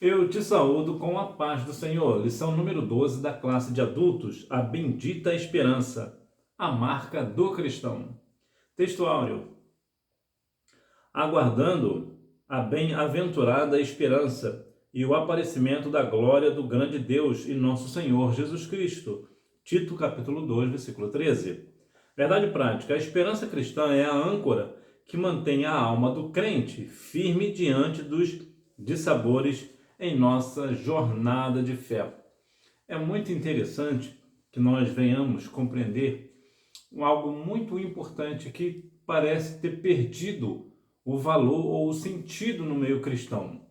Eu te saúdo com a paz do Senhor. Lição número 12 da classe de adultos, a bendita esperança, a marca do cristão. Texto áureo. Aguardando a bem-aventurada esperança e o aparecimento da glória do grande Deus e nosso Senhor Jesus Cristo. Tito capítulo 2, versículo 13. Verdade prática, a esperança cristã é a âncora que mantém a alma do crente firme diante dos dissabores em nossa jornada de fé. É muito interessante que nós venhamos compreender algo muito importante que parece ter perdido o valor ou o sentido no meio cristão,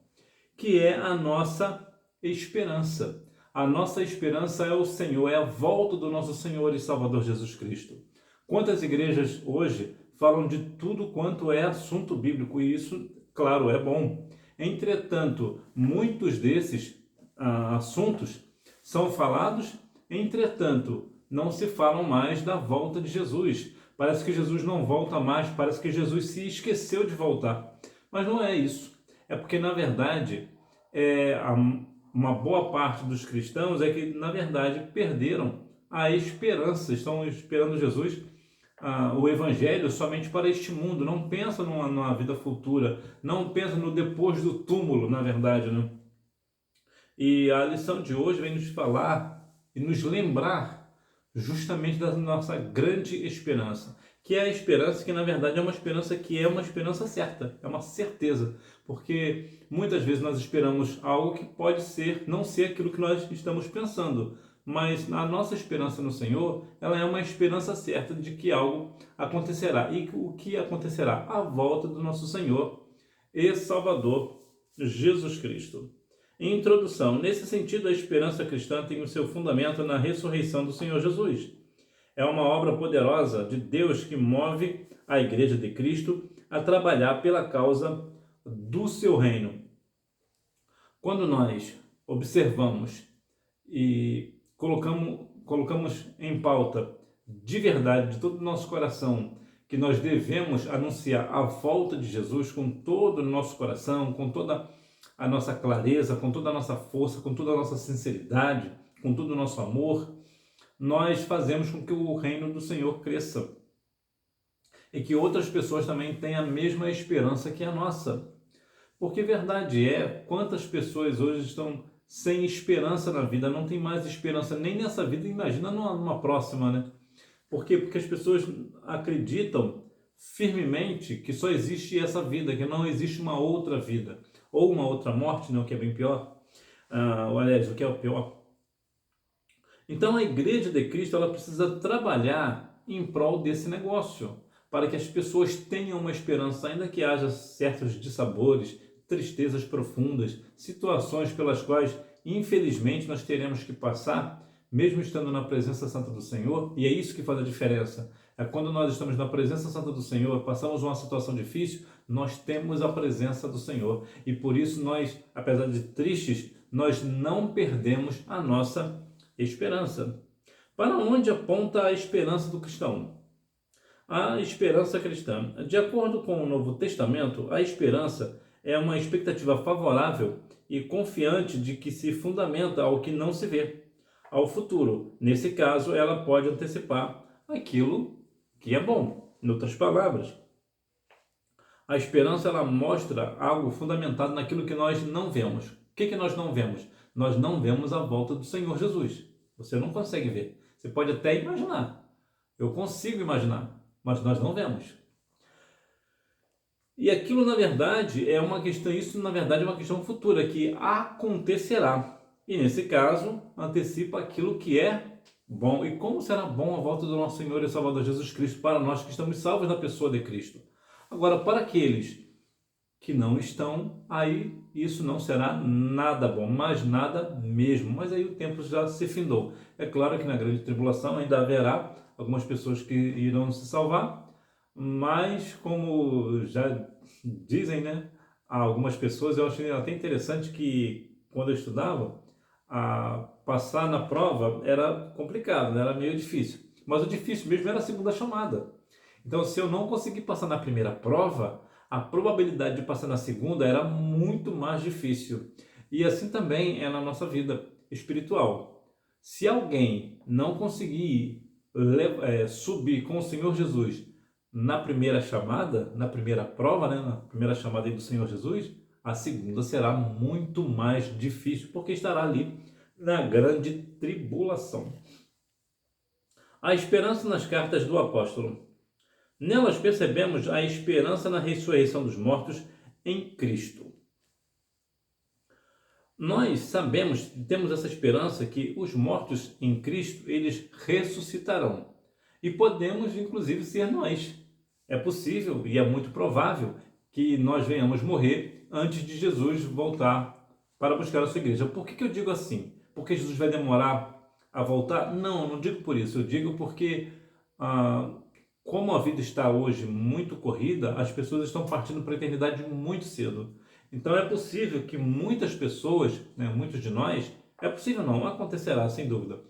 que é a nossa esperança. A nossa esperança é o Senhor, é a volta do nosso Senhor e Salvador Jesus Cristo. Quantas igrejas hoje falam de tudo quanto é assunto bíblico, e isso, claro, é bom. Entretanto, muitos desses assuntos são falados, entretanto, não se falam mais da volta de Jesus. Parece que Jesus não volta mais, parece que Jesus se esqueceu de voltar. Mas não é isso. É porque, na verdade, uma boa parte dos cristãos é que, na verdade, perderam a esperança, estão esperando Jesus, o evangelho, somente para este mundo, não pensa numa vida futura, não pensa no depois do túmulo, na verdade, né? E a lição de hoje vem nos falar e nos lembrar justamente da nossa grande esperança, que é a esperança que, na verdade, é uma esperança certa, é uma certeza, porque muitas vezes nós esperamos algo que pode ser, não ser aquilo que nós estamos pensando, mas a nossa esperança no Senhor, ela é uma esperança certa de que algo acontecerá. E o que acontecerá? A volta do nosso Senhor e Salvador Jesus Cristo. Em introdução, nesse sentido, a esperança cristã tem o seu fundamento na ressurreição do Senhor Jesus. É uma obra poderosa de Deus que move a Igreja de Cristo a trabalhar pela causa do seu reino. Quando nós observamos e colocamos em pauta de verdade, de todo o nosso coração, que nós devemos anunciar a volta de Jesus com todo o nosso coração, com toda a nossa clareza, com toda a nossa força, com toda a nossa sinceridade, com todo o nosso amor, nós fazemos com que o reino do Senhor cresça e que outras pessoas também tenham a mesma esperança que a nossa. Porque verdade é, quantas pessoas hoje estão sem esperança na vida, não tem mais esperança nem nessa vida, imagina numa próxima, né? Por quê? Porque as pessoas acreditam firmemente que só existe essa vida, que não existe uma outra vida, ou uma outra morte, não, que é bem pior, ou aliás, o que é o pior. Então a Igreja de Cristo, ela precisa trabalhar em prol desse negócio, para que as pessoas tenham uma esperança, ainda que haja certos dissabores, tristezas profundas, situações pelas quais, infelizmente, nós teremos que passar, mesmo estando na presença santa do Senhor, e é isso que faz a diferença. É quando nós estamos na presença santa do Senhor, passamos uma situação difícil, nós temos a presença do Senhor. E por isso nós, apesar de tristes, nós não perdemos a nossa esperança. Para onde aponta a esperança do cristão? A esperança cristã. De acordo com o Novo Testamento, a esperança é uma expectativa favorável e confiante de que se fundamenta ao que não se vê, ao futuro. Nesse caso, ela pode antecipar aquilo que é bom. Em outras palavras, a esperança, ela mostra algo fundamentado naquilo que nós não vemos. O que nós não vemos? Nós não vemos a volta do Senhor Jesus. Você não consegue ver. Você pode até imaginar. Eu consigo imaginar, mas nós não vemos. E aquilo, na verdade, é uma questão, isso na verdade é uma questão futura, que acontecerá. E nesse caso, antecipa aquilo que é bom. E como será bom a volta do nosso Senhor e Salvador Jesus Cristo para nós que estamos salvos na pessoa de Cristo. Agora, para aqueles que não estão, aí isso não será nada bom, mas nada mesmo. Mas aí o tempo já se findou. É claro que na grande tribulação ainda haverá algumas pessoas que irão se salvar, mas como já dizem, né, algumas pessoas, eu achei até interessante que quando eu estudava, passar na prova era complicado, né, era meio difícil. Mas o difícil mesmo era a segunda chamada. Então, se eu não conseguir passar na primeira prova, a probabilidade de passar na segunda era muito mais difícil. E assim também é na nossa vida espiritual. Se alguém não conseguir subir com o Senhor Jesus na primeira chamada, na primeira prova, né, na primeira chamada do Senhor Jesus, a segunda será muito mais difícil, porque estará ali na grande tribulação. A esperança nas cartas do apóstolo. Nelas percebemos a esperança na ressurreição dos mortos em Cristo. Nós sabemos, temos essa esperança que os mortos em Cristo, eles ressuscitarão. E podemos, inclusive, ser nós. É possível e é muito provável que nós venhamos morrer antes de Jesus voltar para buscar a sua igreja. Por que eu digo assim? Porque Jesus vai demorar a voltar? Não, eu não digo por isso. Eu digo porque, como a vida está hoje muito corrida, as pessoas estão partindo para a eternidade muito cedo. Então é possível que muitas pessoas, né, muitos de nós, é possível não, acontecerá sem dúvida,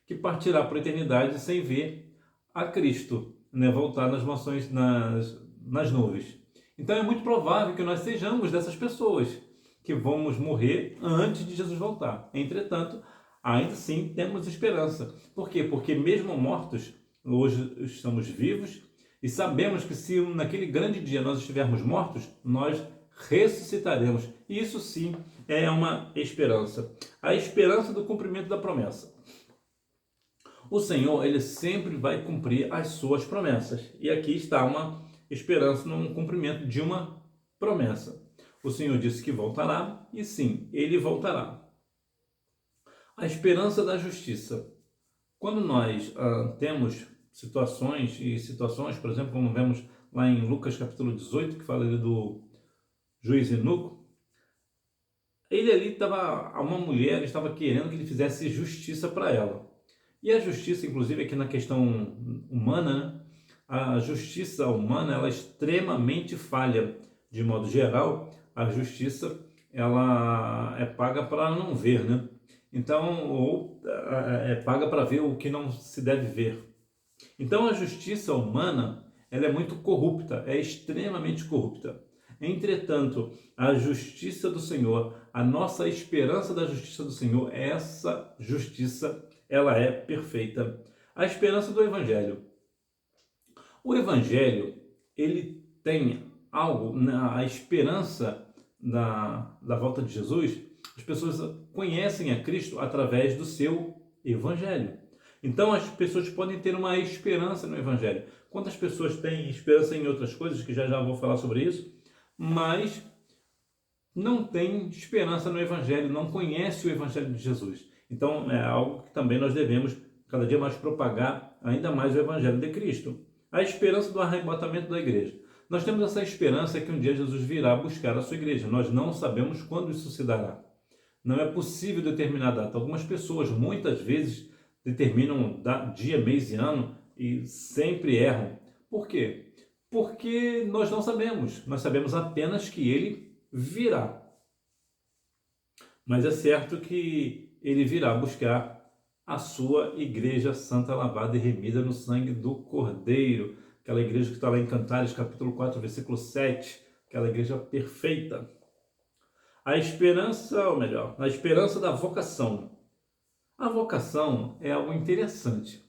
que partirá para a eternidade sem ver a Cristo, né, voltar nas mansões, nas nuvens. Então é muito provável que nós sejamos dessas pessoas, que vamos morrer antes de Jesus voltar. Entretanto, ainda assim temos esperança. Por quê? Porque mesmo mortos, hoje estamos vivos e sabemos que se naquele grande dia nós estivermos mortos, nós ressuscitaremos. Isso sim é uma esperança. A esperança do cumprimento da promessa. O Senhor, ele sempre vai cumprir as suas promessas. E aqui está uma esperança no cumprimento de uma promessa. O Senhor disse que voltará, e sim, ele voltará. A esperança da justiça. Quando nós temos situações, por exemplo, como vemos lá em Lucas capítulo 18, que fala ali do juiz Eunuco, ele ali estava, uma mulher estava querendo que ele fizesse justiça para ela. E a justiça, inclusive aqui na questão humana, né? A justiça humana, ela é extremamente falha. De modo geral, a justiça, ela é paga para não ver, né? Então, ou é paga para ver o que não se deve ver. Então, a justiça humana, ela é muito corrupta, é extremamente corrupta. Entretanto, a justiça do Senhor, a nossa esperança da justiça do Senhor, essa justiça, ela é perfeita. A esperança do Evangelho. O Evangelho, ele tem algo, a esperança da volta de Jesus. As pessoas conhecem a Cristo através do seu Evangelho. Então as pessoas podem ter uma esperança no Evangelho. Quantas pessoas têm esperança em outras coisas, que já vou falar sobre isso, mas não têm esperança no Evangelho, não conhecem o Evangelho de Jesus. Então é algo que também nós devemos cada dia mais propagar ainda mais o Evangelho de Cristo. A esperança do arrebatamento da igreja. Nós temos essa esperança que um dia Jesus virá buscar a sua igreja. Nós não sabemos quando isso se dará. Não é possível determinar a data. Algumas pessoas, muitas vezes, determinam dia, mês e ano e sempre erram. Por quê? Porque nós não sabemos. Nós sabemos apenas que ele virá. Mas é certo que ele virá buscar a sua igreja santa, lavada e remida no sangue do Cordeiro. Aquela igreja que está lá em Cantares, capítulo 4, versículo 7. Aquela igreja perfeita. A esperança, ou melhor, a esperança da vocação. A vocação é algo interessante,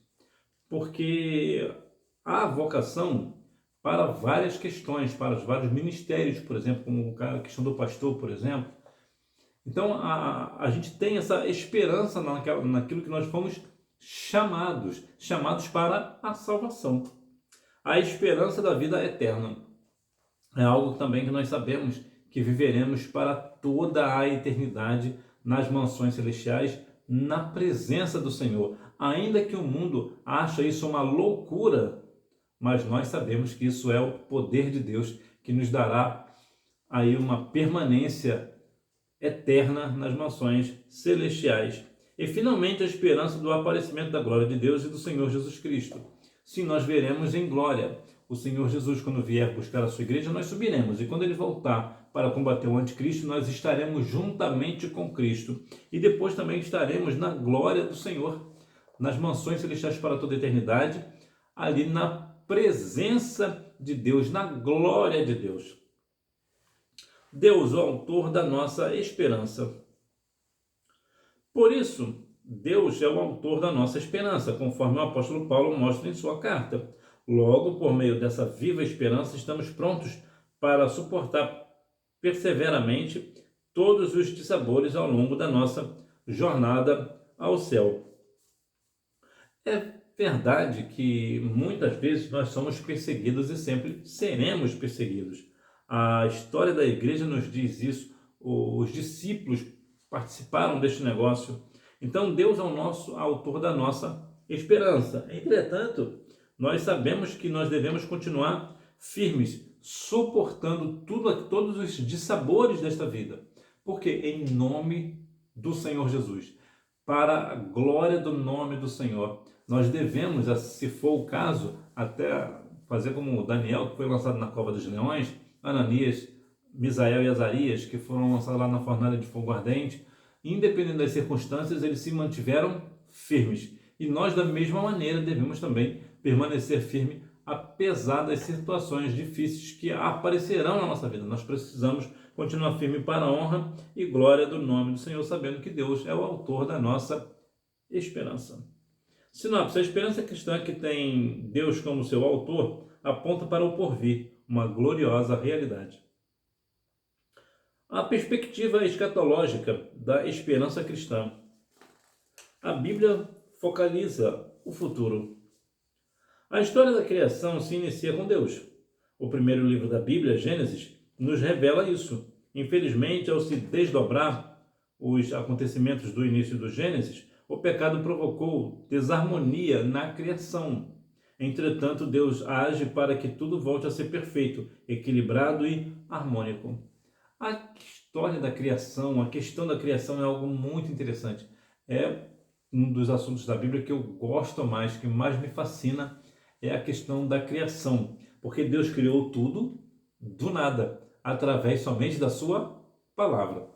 porque há vocação para várias questões, para os vários ministérios, por exemplo, como a questão do pastor, por exemplo. Então, a gente tem essa esperança naquilo que nós fomos chamados para a salvação. A esperança da vida eterna é algo também que nós sabemos que viveremos para toda a eternidade nas mansões celestiais, na presença do Senhor. Ainda que o mundo ache isso uma loucura, mas nós sabemos que isso é o poder de Deus que nos dará aí uma permanência eterna nas mansões celestiais. E finalmente a esperança do aparecimento da glória de Deus e do Senhor Jesus Cristo. Sim, nós veremos em glória o Senhor Jesus quando vier buscar a sua igreja, nós subiremos. E quando ele voltar para combater o anticristo, nós estaremos juntamente com Cristo. E depois também estaremos na glória do Senhor, nas mansões celestiais para toda a eternidade, ali na presença de Deus, na glória de Deus. Deus, o autor da nossa esperança. Por isso, Deus é o autor da nossa esperança, conforme o apóstolo Paulo mostra em sua carta. Logo, por meio dessa viva esperança, estamos prontos para suportar perseveramente todos os dissabores ao longo da nossa jornada ao céu. É verdade que muitas vezes nós somos perseguidos e sempre seremos perseguidos. A história da igreja nos diz isso, os discípulos participaram deste negócio. Então Deus é o nosso autor da nossa esperança. Entretanto, nós sabemos que nós devemos continuar firmes, suportando todos os dissabores desta vida. Porque em nome do Senhor Jesus, para a glória do nome do Senhor, nós devemos, se for o caso, até fazer como Daniel, que foi lançado na cova dos leões, Ananias, Misael e Azarias, que foram lançados lá na fornalha de fogo ardente. Independente das circunstâncias, eles se mantiveram firmes. E nós, da mesma maneira, devemos também permanecer firme, apesar das situações difíceis que aparecerão na nossa vida. Nós precisamos continuar firme para a honra e glória do nome do Senhor, sabendo que Deus é o autor da nossa esperança. Sinopse: a esperança cristã, que tem Deus como seu autor, aponta para o porvir, uma gloriosa realidade. A perspectiva escatológica da esperança cristã. A Bíblia focaliza o futuro. A história da criação se inicia com Deus. O primeiro livro da Bíblia, Gênesis, nos revela isso. Infelizmente, ao se desdobrar os acontecimentos do início do Gênesis, o pecado provocou desarmonia na criação. Entretanto, Deus age para que tudo volte a ser perfeito, equilibrado e harmônico. A história da criação, a questão da criação é algo muito interessante. É um dos assuntos da Bíblia que eu gosto mais, que mais me fascina, é a questão da criação. Porque Deus criou tudo do nada, através somente da sua palavra.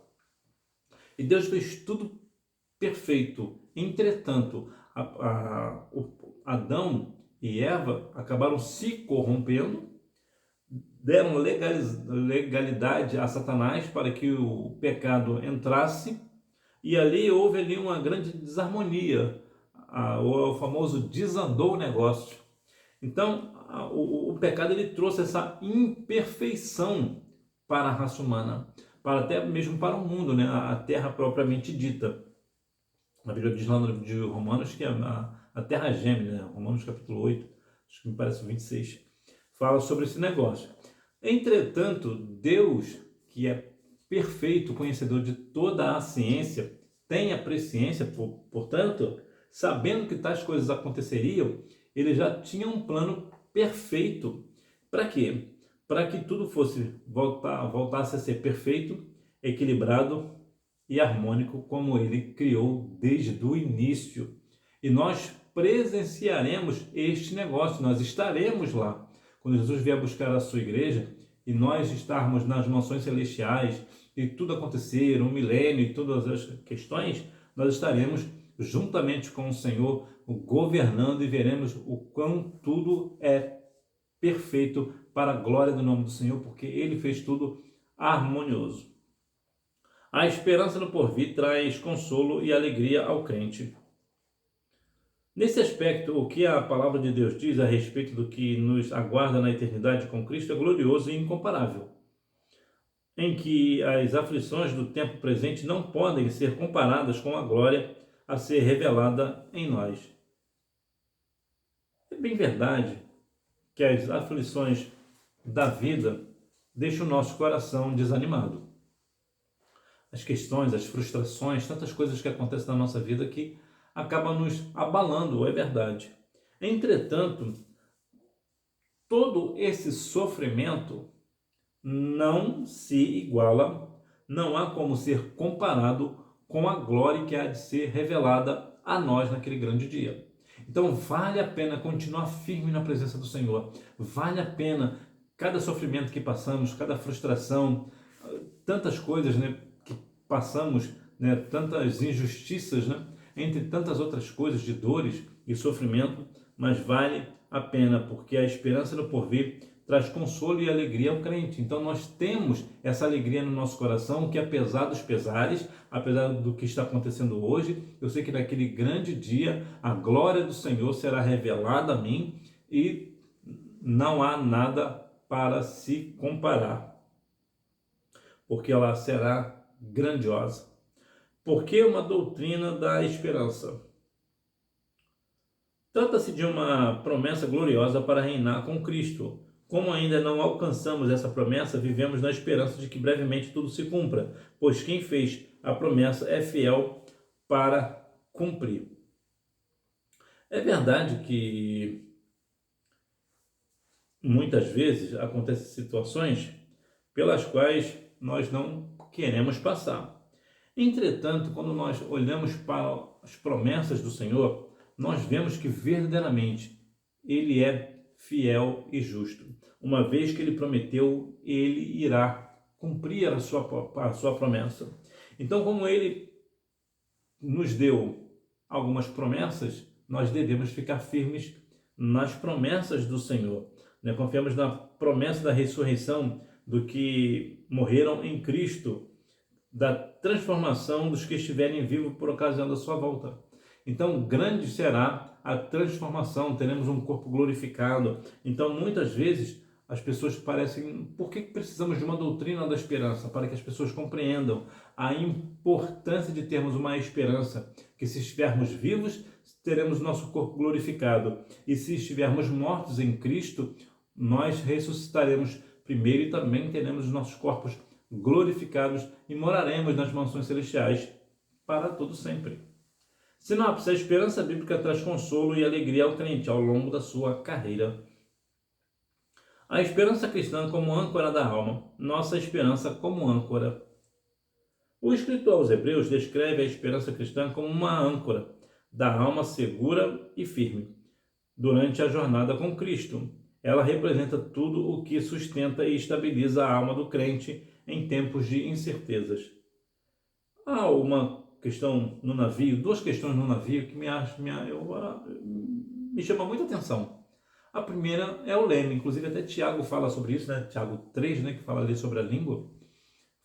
E Deus fez tudo perfeito. Entretanto, Adão e Eva acabaram se corrompendo, deram legalidade a Satanás para que o pecado entrasse, e ali houve uma grande desarmonia, o famoso desandou o negócio. Então, o pecado ele trouxe essa imperfeição para a raça humana, para até mesmo para o mundo, né? A terra propriamente dita. A Bíblia diz lá no livro de Romanos que a terra geme, né? Romanos capítulo 8, acho que me parece 26, fala sobre esse negócio. Entretanto, Deus, que é perfeito, conhecedor de toda a ciência, tem a presciência, portanto, sabendo que tais coisas aconteceriam, ele já tinha um plano perfeito. Para quê? Para que tudo voltasse a ser perfeito, equilibrado e harmônico, como ele criou desde o início. E nós presenciaremos este negócio, nós estaremos lá. Quando Jesus vier buscar a sua igreja e nós estarmos nas mansões celestiais e tudo acontecer, um milênio e todas as questões, nós estaremos juntamente com o Senhor governando e veremos o quão tudo é perfeito para a glória do nome do Senhor, porque Ele fez tudo harmonioso. A esperança no porvir traz consolo e alegria ao crente. Nesse aspecto, o que a palavra de Deus diz a respeito do que nos aguarda na eternidade com Cristo é glorioso e incomparável, em que as aflições do tempo presente não podem ser comparadas com a glória a ser revelada em nós. É bem verdade que as aflições da vida deixam o nosso coração desanimado. As questões, as frustrações, tantas coisas que acontecem na nossa vida que acabam nos abalando, é verdade. Entretanto, todo esse sofrimento não se iguala, não há como ser comparado com a glória que há de ser revelada a nós naquele grande dia. Então vale a pena continuar firme na presença do Senhor, vale a pena cada sofrimento que passamos, cada frustração, tantas coisas, né, que passamos, né, tantas injustiças, né, entre tantas outras coisas de dores e sofrimento, mas vale a pena, porque a esperança no porvir traz consolo e alegria ao crente. Então nós temos essa alegria no nosso coração, que apesar dos pesares, apesar do que está acontecendo hoje, eu sei que naquele grande dia a glória do Senhor será revelada a mim e não há nada para se comparar, porque ela será grandiosa. Por que uma doutrina da esperança? Trata-se de uma promessa gloriosa para reinar com Cristo. Como ainda não alcançamos essa promessa, vivemos na esperança de que brevemente tudo se cumpra, pois quem fez a promessa é fiel para cumprir. É verdade que muitas vezes acontecem situações pelas quais nós não queremos passar. Entretanto, quando nós olhamos para as promessas do Senhor, nós vemos que verdadeiramente Ele é fiel e justo. Uma vez que Ele prometeu, Ele irá cumprir a sua promessa. Então, como Ele nos deu algumas promessas, nós devemos ficar firmes nas promessas do Senhor. Confiamos na promessa da ressurreição do que morreram em Cristo, da transformação dos que estiverem vivos por ocasião da sua volta. Então, grande será a transformação, teremos um corpo glorificado. Então, muitas vezes, as pessoas parecem... Por que precisamos de uma doutrina da esperança? Para que as pessoas compreendam a importância de termos uma esperança, que se estivermos vivos, teremos nosso corpo glorificado. E se estivermos mortos em Cristo, nós ressuscitaremos primeiro e também teremos os nossos corpos glorificados e moraremos nas mansões celestiais para todo sempre. Sinopse: a esperança bíblica traz consolo e alegria ao crente ao longo da sua carreira. A esperança cristã como âncora da alma, nossa esperança como âncora. O escritor aos Hebreus descreve a esperança cristã como uma âncora da alma segura e firme durante a jornada com Cristo. Ela representa tudo o que sustenta e estabiliza a alma do crente em tempos de incertezas. Há uma questão no navio, duas questões no navio que me chama muita atenção. A primeira é o leme, inclusive até Tiago fala sobre isso, Tiago 3, que fala ali sobre a língua,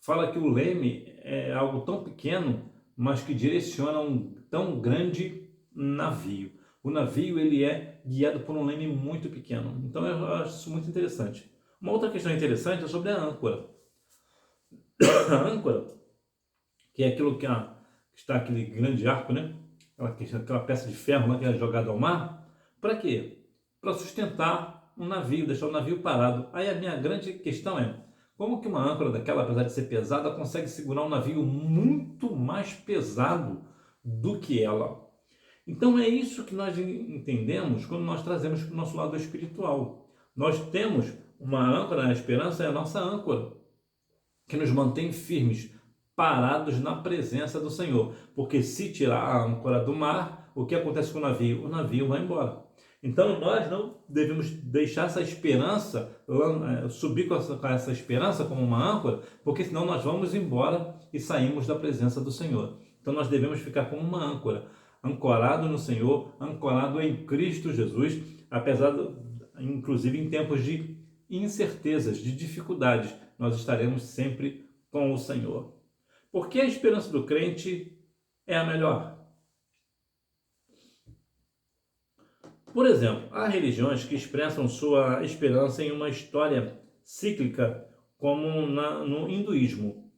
fala que o leme é algo tão pequeno, mas que direciona um tão grande navio. O navio ele é guiado por um leme muito pequeno. Então eu acho isso muito interessante. Uma outra questão interessante é sobre a âncora. A âncora, que é aquilo que está aquele grande arco, aquela peça de ferro que é jogada ao mar. Para quê? Para sustentar um navio, deixar o navio parado. Aí a minha grande questão é, como que uma âncora daquela, apesar de ser pesada, consegue segurar um navio muito mais pesado do que ela? Então é isso que nós entendemos quando nós trazemos para o nosso lado espiritual. Nós temos uma âncora, a esperança é a nossa âncora, que nos mantém firmes, parados na presença do Senhor. Porque se tirar a âncora do mar, o que acontece com o navio? O navio vai embora. Então nós não devemos deixar essa esperança, subir com essa esperança como uma âncora, porque senão nós vamos embora e saímos da presença do Senhor. Então nós devemos ficar como uma âncora, ancorado no Senhor, ancorado em Cristo Jesus, inclusive em tempos de incertezas, de dificuldades, nós estaremos sempre com o Senhor. Porque a esperança do crente é a melhor. Por exemplo, há religiões que expressam sua esperança em uma história cíclica, como no hinduísmo,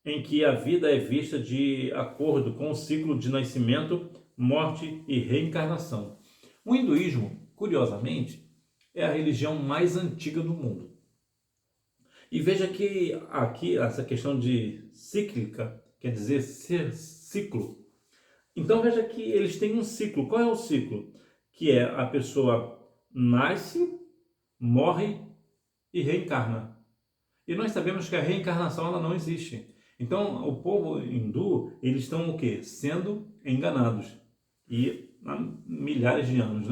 em que a vida é vista de acordo com o ciclo de nascimento, morte e reencarnação. O hinduísmo, curiosamente, é a religião mais antiga do mundo. E veja que aqui essa questão de cíclica quer dizer ser ciclo. Então veja que eles têm um ciclo. Qual é o ciclo? Que é a pessoa nasce, morre e reencarna. E nós sabemos que a reencarnação ela não existe. Então o povo hindu, eles estão o quê? Sendo enganados. E há milhares de anos,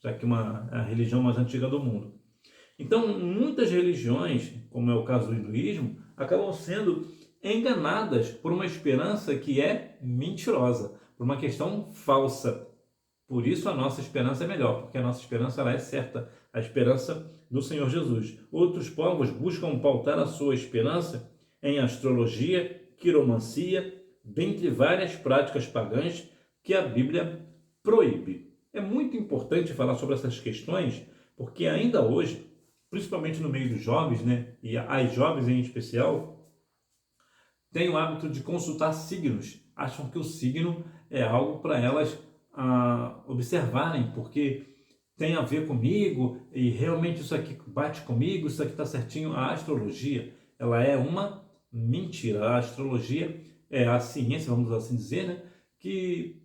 já que é a religião mais antiga do mundo. Então muitas religiões, como é o caso do hinduísmo, acabam sendo enganadas por uma esperança que é mentirosa, por uma questão falsa. Por isso a nossa esperança é melhor, porque a nossa esperança ela é certa a esperança do Senhor Jesus. Outros povos buscam pautar a sua esperança em astrologia, quiromancia, dentre várias práticas pagãs que a Bíblia proíbe. É muito importante falar sobre essas questões, porque ainda hoje, principalmente no meio dos jovens, né, e as jovens em especial, têm o hábito de consultar signos. Acham que o signo é algo para elas observarem, porque tem a ver comigo e realmente isso aqui bate comigo, isso aqui está certinho. A astrologia, ela é uma mentira. A astrologia é a ciência, vamos assim dizer, né, que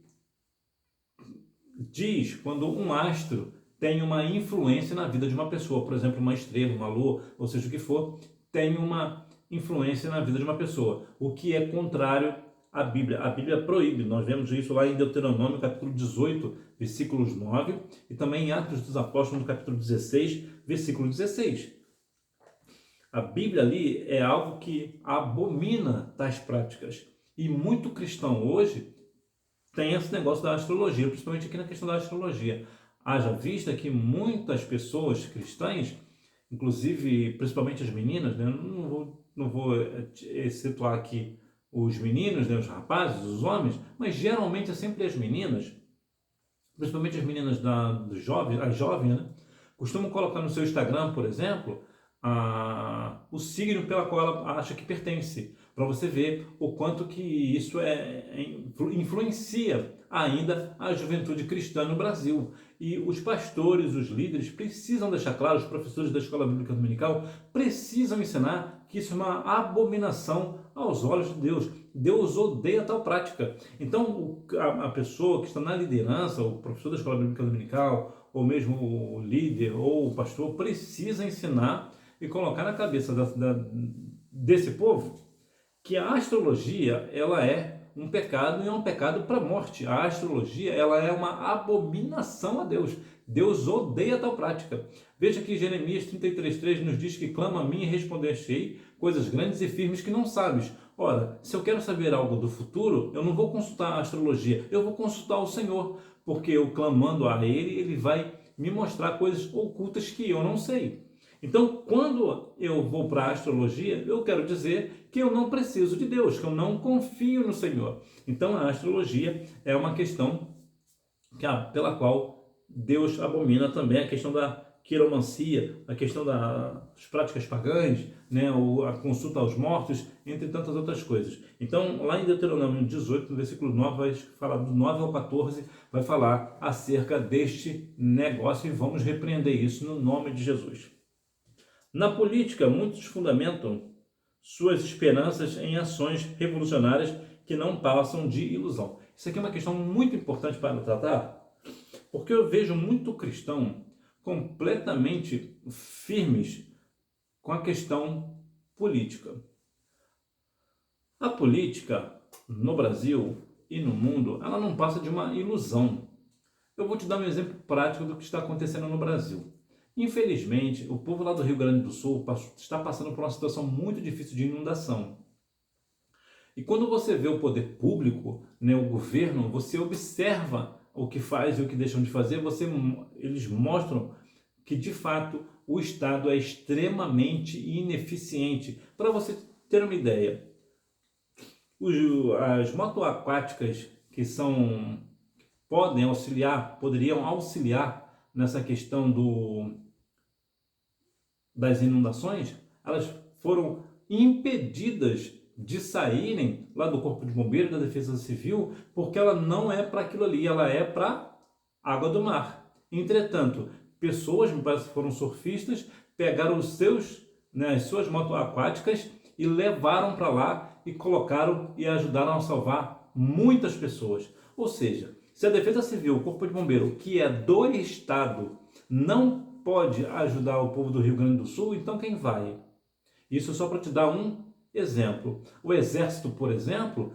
diz quando um astro tem uma influência na vida de uma pessoa, por exemplo, uma estrela, uma lua, ou seja o que for, tem uma influência na vida de uma pessoa, o que é contrário à Bíblia. A Bíblia proíbe, nós vemos isso lá em Deuteronômio, capítulo 18, versículos 9, e também em Atos dos Apóstolos, no capítulo 16, versículo 16. A Bíblia ali é algo que abomina tais práticas. E muito cristão hoje tem esse negócio da astrologia, principalmente aqui na questão da astrologia. Haja vista que muitas pessoas cristãs, inclusive, principalmente as meninas, né? Não vou situar aqui os meninos, né? Os rapazes, os homens, mas geralmente é sempre as meninas, principalmente as meninas dos jovens, as jovens, né? Costumam colocar no seu Instagram, por exemplo, o signo pela qual ela acha que pertence, para você ver o quanto que isso influencia ainda a juventude cristã no Brasil. E os pastores, os líderes precisam deixar claro, os professores da escola bíblica dominical precisam ensinar que isso é uma abominação aos olhos de Deus. Deus odeia tal prática. Então, a pessoa que está na liderança, o professor da escola bíblica dominical, ou mesmo o líder ou o pastor, precisa ensinar e colocar na cabeça desse povo que a astrologia, ela é um pecado e é um pecado para a morte. A astrologia, ela é uma abominação a Deus. Deus odeia tal prática. Veja que Jeremias 33:3 nos diz que clama a mim e responder-te-ei coisas grandes e firmes que não sabes. Ora, se eu quero saber algo do futuro, eu não vou consultar a astrologia, eu vou consultar o Senhor, porque eu clamando a Ele, Ele vai me mostrar coisas ocultas que eu não sei. Então, quando eu vou para a astrologia, eu quero dizer que eu não preciso de Deus, que eu não confio no Senhor. Então, a astrologia é uma questão pela qual Deus abomina também, a questão da quiromancia, a questão das práticas pagãs, né, a consulta aos mortos, entre tantas outras coisas. Então, lá em Deuteronômio 18, no versículo 9, vai falar do 9 ao 14, vai falar acerca deste negócio e vamos repreender isso no nome de Jesus. Na política, muitos fundamentam suas esperanças em ações revolucionárias que não passam de ilusão. Isso aqui é uma questão muito importante para tratar, porque eu vejo muito cristão completamente firmes com a questão política. A política no Brasil e no mundo, ela não passa de uma ilusão. Eu vou te dar um exemplo prático do que está acontecendo no Brasil. Infelizmente, o povo lá do Rio Grande do Sul está passando por uma situação muito difícil de inundação. E quando você vê o poder público, né, o governo, você observa o que faz e o que deixam de fazer, eles mostram que, de fato, o Estado é extremamente ineficiente. Para você ter uma ideia, as motoaquáticas que poderiam auxiliar nessa questão das inundações, elas foram impedidas de saírem lá do Corpo de Bombeiros, da Defesa Civil, porque ela não é para aquilo ali, ela é para água do mar. Entretanto, pessoas, me parece que foram surfistas, pegaram as suas motos aquáticas e levaram para lá e colocaram e ajudaram a salvar muitas pessoas. Ou seja, se a Defesa Civil, o Corpo de Bombeiro, que é do Estado, não pode ajudar o povo do Rio Grande do Sul, então quem vai? Isso só para te dar um exemplo. O Exército, por exemplo,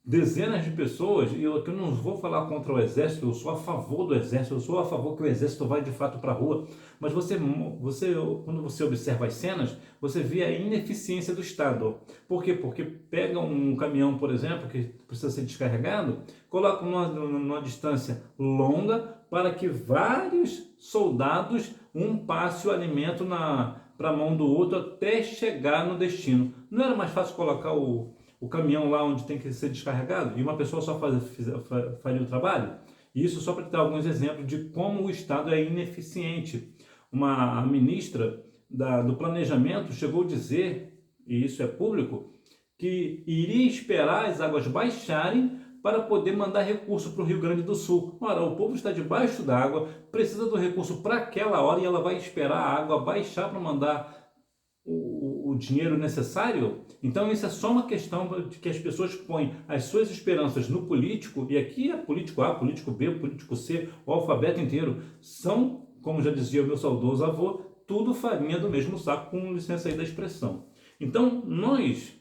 dezenas de pessoas, e eu não vou falar contra o Exército, eu sou a favor do Exército, eu sou a favor que o Exército vai de fato para a rua, mas quando você observa as cenas, você vê a ineficiência do Estado. Por quê? Porque pega um caminhão, por exemplo, que precisa ser descarregado, coloca numa distância longa para que vários soldados um passe o alimento para a mão do outro até chegar no destino. Não era mais fácil colocar o caminhão lá onde tem que ser descarregado e uma pessoa só faria o trabalho? Isso só para te dar alguns exemplos de como o Estado é ineficiente. A ministra do Planejamento chegou a dizer, e isso é público, que iria esperar as águas baixarem para poder mandar recurso para o Rio Grande do Sul. Ora, o povo está debaixo d'água, precisa do recurso para aquela hora e ela vai esperar a água baixar para mandar o dinheiro necessário? Então isso é só uma questão de que as pessoas põem as suas esperanças no político, e aqui é político A, político B, político C, o alfabeto inteiro, são, como já dizia o meu saudoso avô, tudo farinha do mesmo saco, com licença aí da expressão. Então nós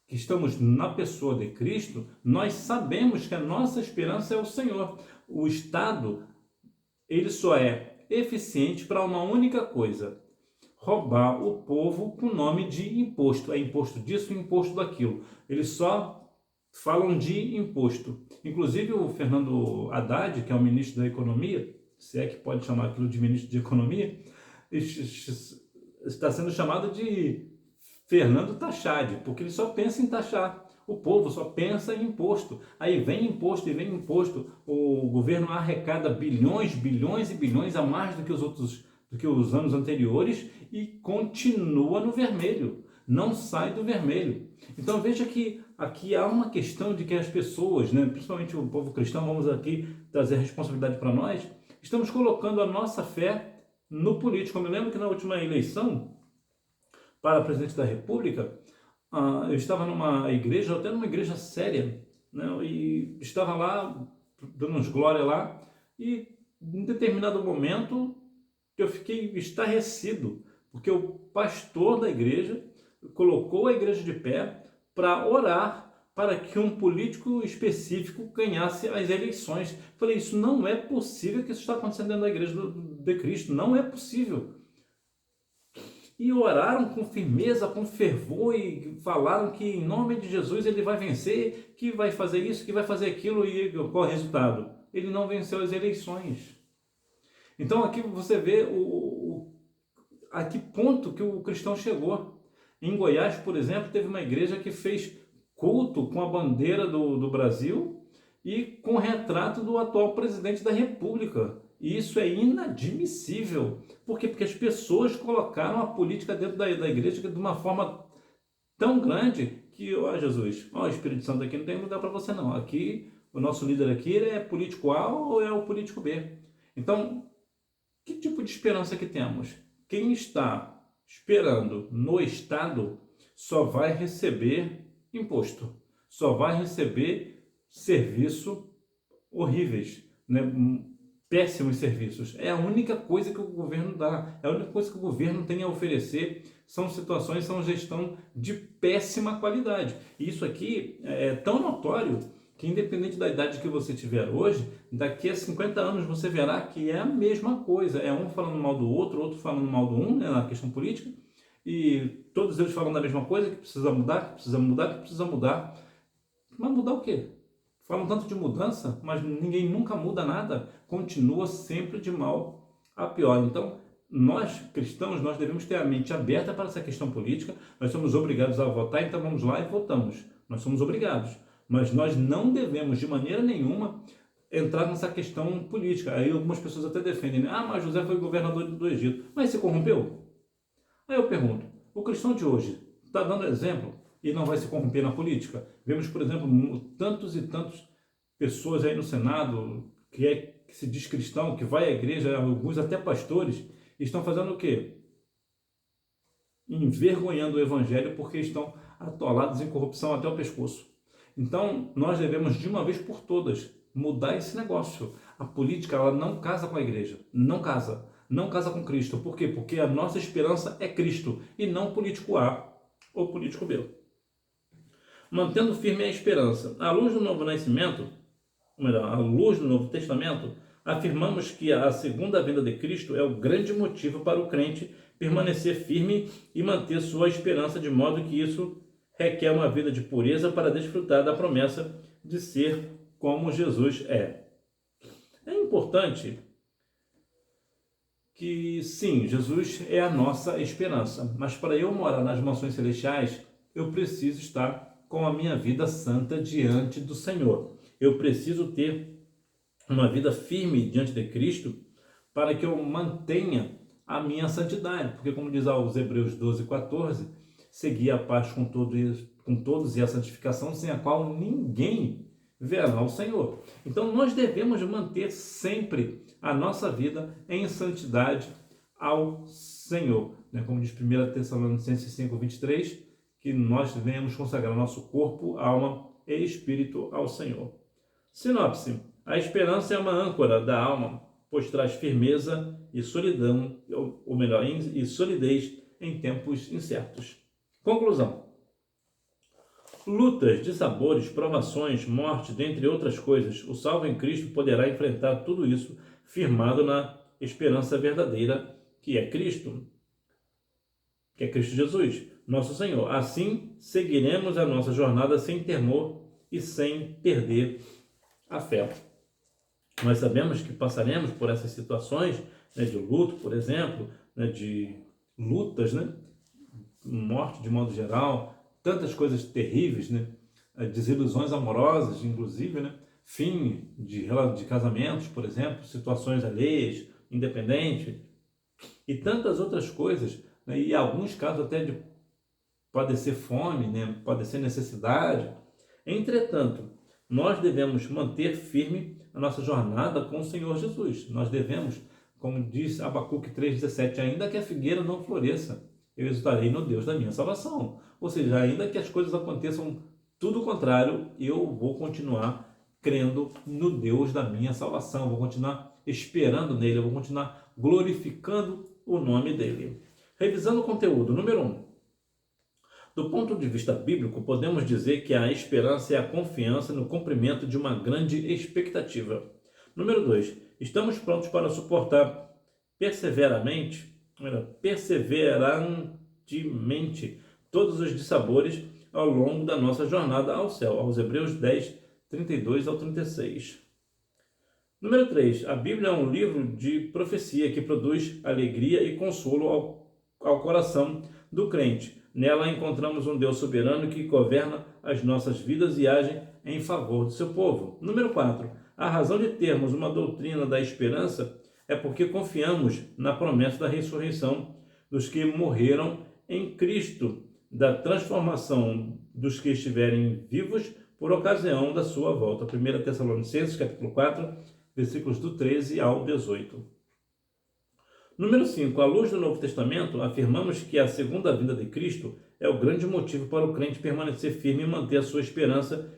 que estamos na pessoa de Cristo, nós sabemos que a nossa esperança é o Senhor. O Estado, ele só é eficiente para uma única coisa: roubar o povo com nome de imposto. É imposto disso, imposto daquilo. Eles só falam de imposto. Inclusive o Fernando Haddad, que é o ministro da Economia, se é que pode chamar aquilo de ministro de Economia, está sendo chamado de Fernando Taxade, porque ele só pensa em taxar. O povo só pensa em imposto. Aí vem imposto e vem imposto. O governo arrecada bilhões, bilhões e bilhões a mais do que os anos anteriores e continua no vermelho. Não sai do vermelho. Então veja que aqui há uma questão de que as pessoas, né, principalmente o povo cristão, vamos aqui trazer a responsabilidade para nós, estamos colocando a nossa fé no político. Eu me lembro que na última eleição para presidente da República, eu estava numa igreja, até numa igreja séria, né, e estava lá, dando uns glória lá, e em determinado momento eu fiquei estarrecido, porque o pastor da igreja colocou a igreja de pé para orar para que um político específico ganhasse as eleições. Falei, isso não é possível que isso está acontecendo dentro da igreja de Cristo, não é possível. E oraram com firmeza, com fervor e falaram que em nome de Jesus ele vai vencer, que vai fazer isso, que vai fazer aquilo, e qual é o resultado? Ele não venceu as eleições. Então aqui você vê a que ponto que o cristão chegou. Em Goiás, por exemplo, teve uma igreja que fez culto com a bandeira do Brasil e com o retrato do atual presidente da República. E isso é inadmissível. Por quê? Porque as pessoas colocaram a política dentro da igreja de uma forma tão grande que, ó Jesus, ó Espírito Santo, aqui não tem lugar para você não. Aqui, o nosso líder aqui é político A ou é o político B. Então, que tipo de esperança que temos? Quem está esperando no Estado só vai receber imposto, só vai receber serviço horríveis, né? Péssimos serviços. É a única coisa que o governo dá, é a única coisa que o governo tem a oferecer. São situações, são gestão de péssima qualidade. E isso aqui é tão notório que, independente da idade que você tiver hoje, daqui a 50 anos você verá que é a mesma coisa. É um falando mal do outro, outro falando mal do um, né, na questão política, e todos eles falando a mesma coisa, que precisa mudar, que precisa mudar, que precisa mudar. Mas mudar o quê? Falam tanto de mudança, mas ninguém nunca muda nada, continua sempre de mal a pior. Então, nós cristãos, nós devemos ter a mente aberta para essa questão política, nós somos obrigados a votar, então vamos lá e votamos. Nós somos obrigados, mas nós não devemos de maneira nenhuma entrar nessa questão política. Aí algumas pessoas até defendem, né? Mas José foi governador do Egito, mas se corrompeu? Aí eu pergunto, o cristão de hoje está dando exemplo e não vai se corromper na política? Vemos, por exemplo, tantos e tantos pessoas aí no Senado que se diz cristão, que vai à igreja, alguns até pastores, estão fazendo o quê? Envergonhando o evangelho porque estão atolados em corrupção até o pescoço. Então, nós devemos de uma vez por todas mudar esse negócio. A política, ela não casa com a igreja, não casa. Não casa com Cristo. Por quê? Porque a nossa esperança é Cristo e não político A ou político B. Mantendo firme a esperança. À luz do Novo Nascimento, ou melhor, à luz do Novo Testamento, afirmamos que a segunda vinda de Cristo é o grande motivo para o crente permanecer firme e manter sua esperança, de modo que isso requer uma vida de pureza para desfrutar da promessa de ser como Jesus é. É importante que sim, Jesus é a nossa esperança, mas para eu morar nas mansões celestiais, eu preciso estar com a minha vida santa diante do Senhor. Eu preciso ter uma vida firme diante de Cristo para que eu mantenha a minha santidade, porque como diz aos Hebreus 12:14, seguir a paz com todos e a santificação, sem a qual ninguém verá o Senhor. Então nós devemos manter sempre a nossa vida em santidade ao Senhor. Como diz 1 Tessalonicenses 5:23, que nós devemos consagrar nosso corpo, alma e espírito ao Senhor. Sinopse: a esperança é uma âncora da alma, pois traz firmeza e solidão, ou melhor, e solidez em tempos incertos. Conclusão: lutas, dissabores, provações, morte, dentre outras coisas, o salvo em Cristo poderá enfrentar tudo isso firmado na esperança verdadeira, que é Cristo Jesus, nosso Senhor. Assim, seguiremos a nossa jornada sem temor e sem perder a fé. Nós sabemos que passaremos por essas situações, de luto, por exemplo, de lutas, morte de modo geral, tantas coisas terríveis, desilusões amorosas, inclusive, fim de casamentos, por exemplo, situações alheias, independentes, e tantas outras coisas, e em alguns casos até de padecer fome, padecer necessidade. Entretanto, nós devemos manter firme a nossa jornada com o Senhor Jesus. Nós devemos, como diz Abacuque 3,17, ainda que a figueira não floresça, eu exultarei no Deus da minha salvação. Ou seja, ainda que as coisas aconteçam tudo o contrário, eu vou continuar crendo no Deus da minha salvação, vou continuar esperando nele, eu vou continuar glorificando o nome dele. Revisando o conteúdo, número 1. Do ponto de vista bíblico, podemos dizer que a esperança é a confiança no cumprimento de uma grande expectativa. Número 2. Estamos prontos para suportar perseverantemente todos os dissabores ao longo da nossa jornada ao céu, aos Hebreus 10, 32 ao 36. Número 3. A Bíblia é um livro de profecia que produz alegria e consolo ao coração do crente. Nela encontramos um Deus soberano que governa as nossas vidas e age em favor do seu povo. Número 4. A razão de termos uma doutrina da esperança é porque confiamos na promessa da ressurreição dos que morreram em Cristo, da transformação dos que estiverem vivos por ocasião da sua volta. 1 Tessalonicenses, capítulo 4, versículos do 13 ao 18. Número 5. À luz do Novo Testamento, afirmamos que a segunda vinda de Cristo é o grande motivo para o crente permanecer firme e manter a sua esperança,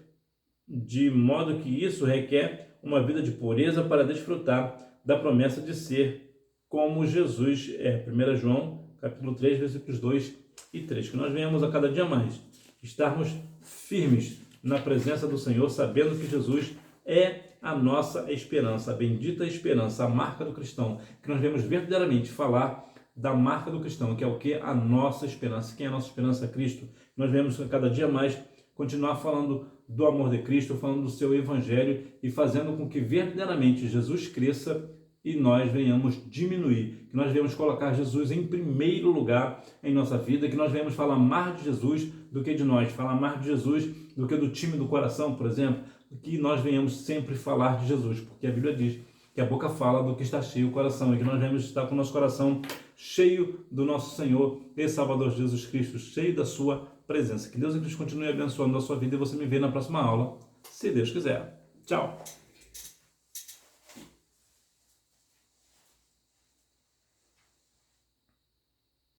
de modo que isso requer uma vida de pureza para desfrutar da promessa de ser como Jesus é. 1 João, capítulo 3, versículos 2 e 3. Que nós venhamos a cada dia mais estarmos firmes na presença do Senhor, sabendo que Jesus é a nossa esperança, a bendita esperança, a marca do cristão, que nós devemos verdadeiramente falar da marca do cristão, que é o que? A nossa esperança. Quem é a nossa esperança? Cristo. Nós devemos a cada dia mais continuar falando do amor de Cristo, falando do seu evangelho e fazendo com que verdadeiramente Jesus cresça e nós venhamos diminuir, que nós devemos colocar Jesus em primeiro lugar em nossa vida, que nós venhamos falar mais de Jesus do que de nós, falar mais de Jesus do que do time do coração, por exemplo, que nós venhamos sempre falar de Jesus, porque a Bíblia diz que a boca fala do que está cheio o coração, e que nós devemos estar com o nosso coração cheio do nosso Senhor e Salvador Jesus Cristo, cheio da sua presença. Que Deus e Cristo continue abençoando a sua vida e você me vê na próxima aula, se Deus quiser. Tchau!